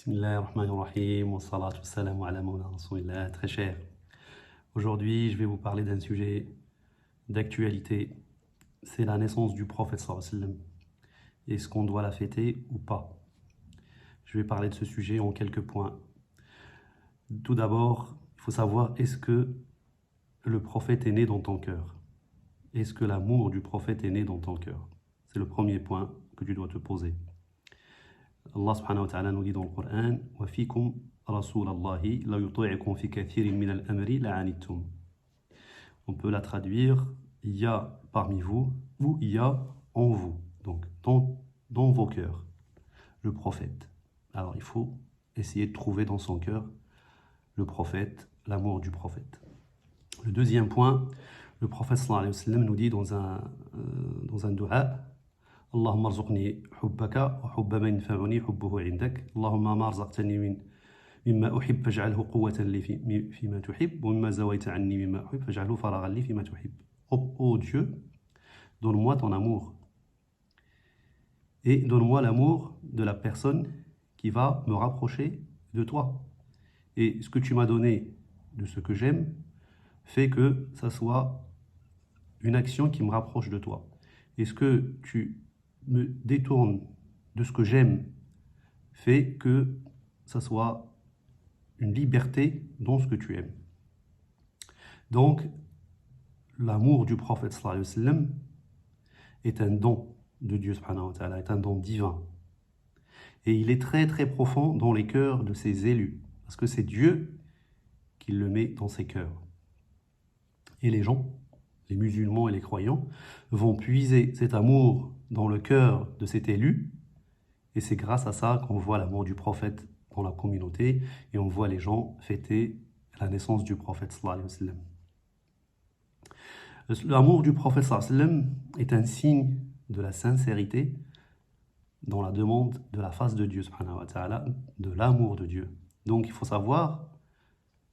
Bismillahirrahmanirrahim, wa salatu wa salamu ala mawla rasulillah, très cher. Aujourd'hui, je vais vous parler d'un sujet d'actualité. C'est la naissance du prophète sallallahu alayhi wa sallam. Est-ce qu'on doit la fêter ou pas? Je vais parler de ce sujet en quelques points. Tout d'abord, il faut savoir, est-ce que le prophète est né dans ton cœur? Est-ce que l'amour du prophète est né dans ton cœur? C'est le premier point que tu dois te poser. Allah subhanahu wa ta'ala nous dit dans le Coran wa fikum rasulallahi la yuti'ukum fi kathirin min al-amri la'anittum. On peut la traduire, il y a parmi vous ou il y a en vous, donc dans vos cœurs, le prophète. Alors il faut essayer de trouver dans son cœur le prophète, l'amour du prophète. Le deuxième point, le prophète sallallahu alayhi wa sallam nous dit dans un dua: اللهم ارزقني حبك وحب من ينفعني حبه عندك اللهم ما رزقتني مما أحب فاجعله قوة لي فيما تحب ومما زويت عني مما أحب فاجعله فراغا لي فيما تحب. Ô Dieu, donne-moi ton amour et donne-moi l'amour de la personne qui va me rapprocher de toi. Et ce que tu m'as donné de ce que j'aime fait que ça soit une action qui me rapproche de toi. Et ce que tu me détourne de ce que j'aime fait que ça soit une liberté dans ce que tu aimes. Donc, l'amour du prophète sallallahu alayhi wa sallam est un don de Dieu subhanahu wa ta'ala, est un don divin. Et il est très très profond dans les cœurs de ses élus, parce que c'est Dieu qui le met dans ses cœurs. Et les gens, les musulmans et les croyants, vont puiser cet amour dans le cœur de cet élu, et c'est grâce à ça qu'on voit l'amour du prophète dans la communauté, et on voit les gens fêter la naissance du prophète sallallahu alayhi wa sallam. L'amour du prophète sallallahu alayhi wa sallam est un signe de la sincérité dans la demande de la face de Dieu subhanahu wa ta'ala, de l'amour de Dieu. Donc il faut savoir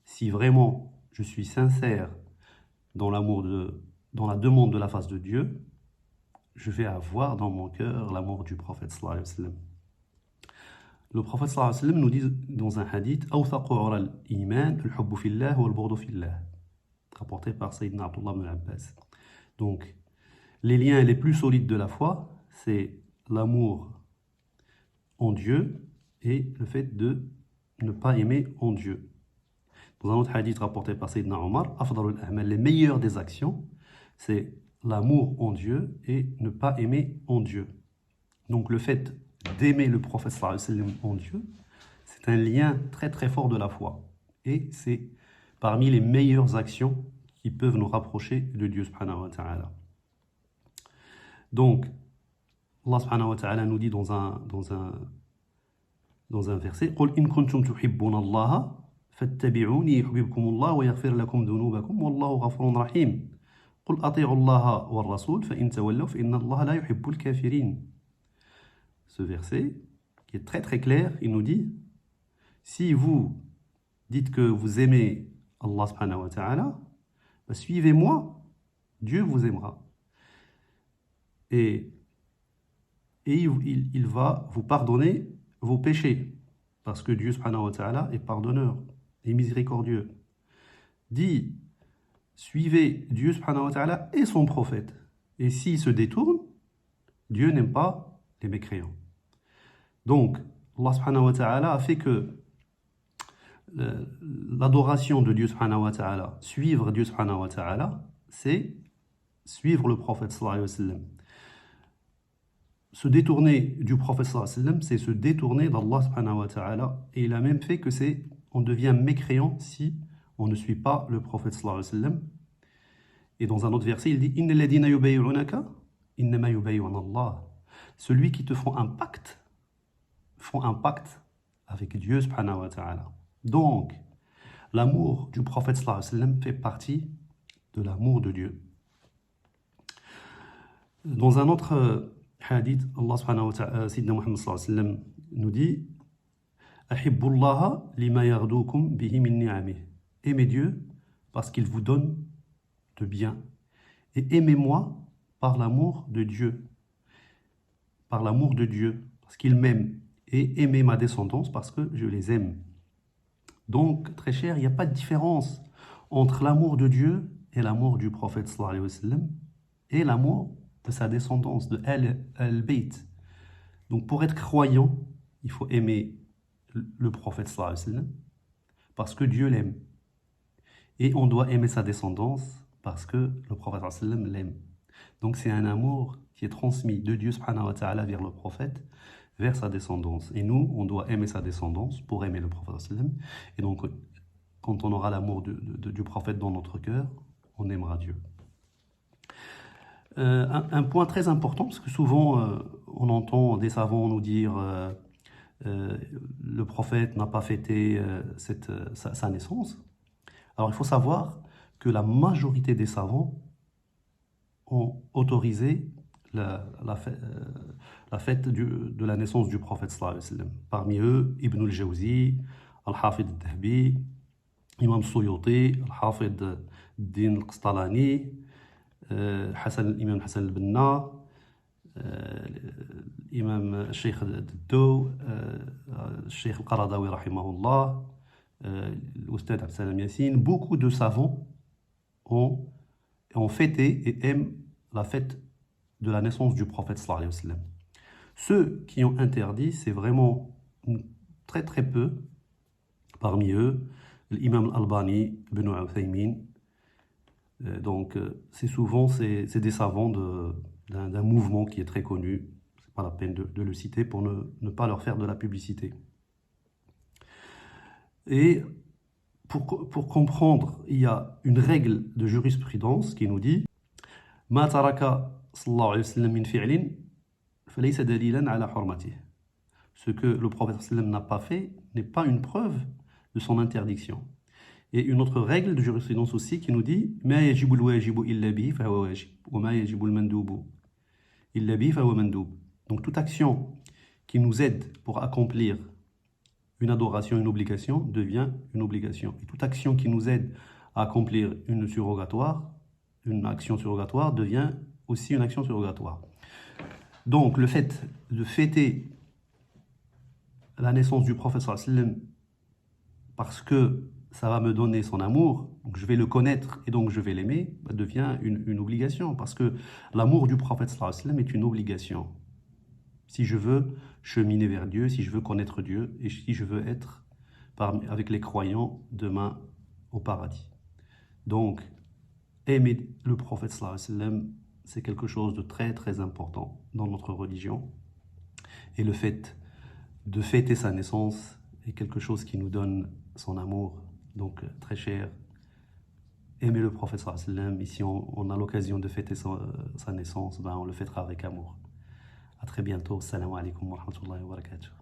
si vraiment je suis sincère dans la demande de la face de Dieu, je vais avoir dans mon cœur l'amour du prophète sallallahu alayhi wa sallam. Le prophète sallallahu alayhi wa sallam nous dit dans un hadith awthaqu ura al-iman al-hubbu fillah wa al-bughdu fillah, rapporté par Sayyidina Abdullah ibn Abbas. Donc les liens les plus solides de la foi, c'est l'amour en Dieu et le fait de ne pas aimer en Dieu. Dans un autre hadith rapporté par Sayyidina Omar, afdalul a'mal, les meilleures des actions, c'est l'amour en Dieu et ne pas aimer en Dieu. Donc le fait d'aimer le prophète sallallahu alayhi wa sallam en Dieu, c'est un lien très très fort de la foi. Et c'est parmi les meilleures actions qui peuvent nous rapprocher de Dieu subhanahu wa ta'ala. Donc, Allah subhanahu wa ta'ala nous dit dans un verset: قُلْ إِن كُنْتُمْ تُحِبُّونَ اللَّهَ فَاتَّبِعُونِي يُحْبِبْكُمُ اللَّهُ وَيَغْفِرْ لَكُمْ ذُنُوبَكُمْ وَاللَّهُ غَفُورٌ رَحِيمٌ قُلْ أَطِيعُوا اللَّهَ وَالرَّسُولَ فَإِن تَوَلَّوْا فَإِنَّ اللَّهَ لَا يُحِبُّ الْكَافِرِينَ. Ce verset, qui est très très clair, il nous dit: si vous dites que vous aimez Allah subhanahu wa ta'ala, suivez-moi, Dieu vous aimera. Et il va vous pardonner vos péchés, parce que Dieu subhanahu wa ta'ala est pardonneur et miséricordieux. Dit: suivez Dieu subhanahu wa ta'ala et son prophète. Et s'il se détourne, Dieu n'aime pas les mécréants. Donc, Allah subhanahu wa ta'ala a fait que l'adoration de Dieu subhanahu wa ta'ala, suivre Dieu subhanahu wa ta'ala, c'est suivre le prophète sallallahu alayhi wa sallam. Se détourner du prophète sallallahu alayhi wa sallam, c'est se détourner d'Allah subhanahu wa ta'ala. Et il a même fait que on devient mécréant si on ne suit pas le prophète sallallahu alayhi wa sallam. Et dans un autre verset, il dit: Inna alladhina yubay'unaka innama yubay'una Allah. Celui qui te font un pacte avec Dieu subhanahu wa ta'ala. Donc, l'amour du prophète sallallahu alayhi wa sallam fait partie de l'amour de Dieu. Dans un autre hadith, Allah subhanahu wa ta'ala, Sayyidina Muhammad sallallahu alayhi wa sallam nous dit: Ahibbullaha lima yardukum bihi min ni'amih. Aimez Dieu parce qu'il vous donne de bien. Et aimez-moi par l'amour de Dieu. Par l'amour de Dieu, parce qu'il m'aime. et aimer ma descendance parce que je les aime. Donc, très cher, il n'y a pas de différence entre l'amour de Dieu et l'amour du prophète sallallahu alayhi wa sallam et l'amour de sa descendance, de Al-Bayt. Donc, pour être croyant, il faut aimer le prophète sallallahu alayhi wa sallam parce que Dieu l'aime. Et on doit aimer sa descendance parce que le prophète sallallahu alayhi wa sallam l'aime. Donc, c'est un amour qui est transmis de Dieu subhanahu wa ta'ala vers le prophète, vers sa descendance. Et nous, on doit aimer sa descendance pour aimer le prophète sallallahu alayhi wa sallam. Et donc, quand on aura l'amour du prophète dans notre cœur, on aimera Dieu. Un point très important, parce que souvent on entend des savants nous dire le prophète n'a pas fêté sa naissance. Alors il faut savoir que la majorité des savants ont autorisé la fête de la naissance du prophète sallallahu alayhi wa sallam. Parmi eux, Ibn al-Jawzi, Al-Hafid al-Dhahbi, Imam Suyuti, Al-Hafid Din al-Qastalani, Imam Hassan al-Banna, Imam Sheikh al-Dou, Sheikh al-Qaradawi rahimahullah, l'Oustad Abd Salam Yassine. Beaucoup de savants ont fêté et aiment la fête de la naissance du prophète sallallahu alayhi wa sallam. Ceux qui ont interdit, c'est vraiment très très peu. Parmi eux, l'imam al-Albani, Ibn Uthaymin. Donc, c'est souvent des savants d'un mouvement qui est très connu. C'est pas la peine de le citer pour ne pas leur faire de la publicité. Et pour comprendre, il y a une règle de jurisprudence qui nous dit Ma taraka sallallahu alayhi wa sallam min fi'lin falaysa dalilan ala hurmatih. Ce que le prophète sallallahu alayhi wa sallam n'a pas fait n'est pas une preuve de son interdiction. Et une autre règle de jurisprudence aussi qui nous dit Ma yajibul wajibu illa bihi fa huwa wajib wa ma yajibul mandubu illa bihi fa huwa mandub. Donc toute action qui nous aide pour accomplir une adoration, une obligation devient une obligation. Et toute action qui nous aide à accomplir une action surrogatoire devient aussi une action surrogatoire. Donc le fait de fêter la naissance du prophète sallallahu alayhi wa sallam parce que ça va me donner son amour, donc je vais le connaître et donc je vais l'aimer, devient une obligation. Parce que l'amour du prophète sallallahu alayhi wa sallam est une obligation. Si je veux cheminer vers Dieu, si je veux connaître Dieu et si je veux être avec les croyants demain au paradis. Donc, aimer le prophète sallallahu alayhi wa sallam, c'est quelque chose de très très important dans notre religion. Et le fait de fêter sa naissance est quelque chose qui nous donne son amour. Donc, très cher, aimer le prophète sallallahu alayhi wa sallam. Et si on a l'occasion de fêter sa naissance, on le fêtera avec amour. À très bientôt. Assalamu alaikum wa rahmatullahi wa barakatuh.